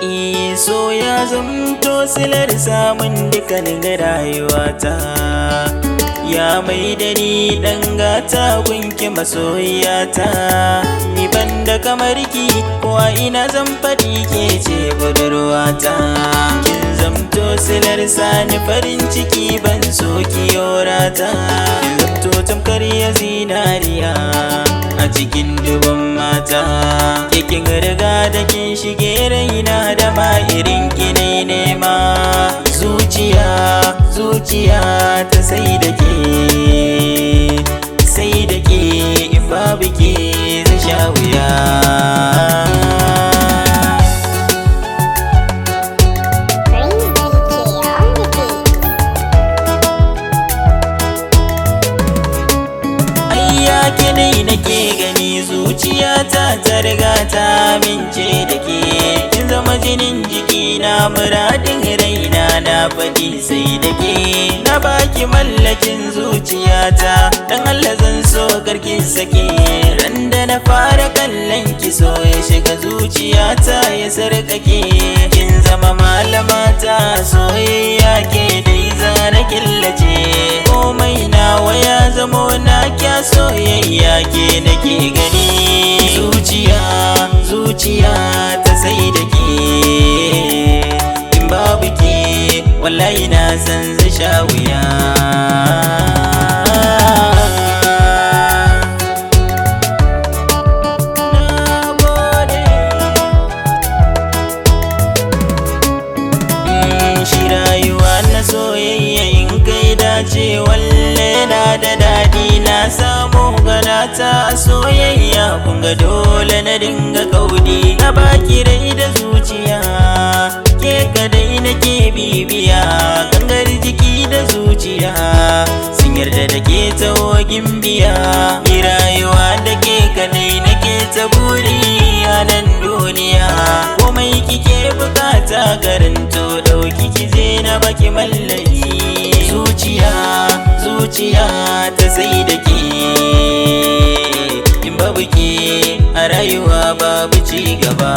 So ya zamto silar samun dukkanin rayuwata, ya mai da ni ɗan gata gunki masoyiyata. Ni banda kamar ki kowa ina zan faɗi ke ce budurwata. Kin zamto silar sani farin ciki ban so ki yorata. Kin zamto tamkar ya zinariya a cikin dubban mata. Kin riga da kin shige raina da ma irin ki ne nema. Zuciya ta sai da ke in babu ke zai sha wuya. Ke dai nake gani zuciyata ta riga ta amince da ke. Kin zama jinin jikina muradin raina na faɗi sai da ke. Na baki mallakin zuciyata dan Allah zan so karki sake. Ran da na fara kallon ki so ya shiga zuciyata ya sarkake. Kin zama malamata soyayya ke dai zana killace. Komai nawa ya zamo na kya soyayya ke nake gani. Zuciya ta sai da ke in babu ke wallahi na san zai sha wuya. Shi rayuwa na soyayya in kai dace walle na da daɗi. Na samu ganata a soyayya kunga dole na dinga kaudi. Na baki rai da zuciya ke kadai nake bibiya. Gangar jiki da zuciya sun yarda da ke tawagin biya. Ni rayuwa da ke kadai nake ta buri a nan duniya. Komai kike bukata karanto dauki kije na baki mallaki. Zuciya ta sai da ke in babu ke a rayuwa babu ci gaba.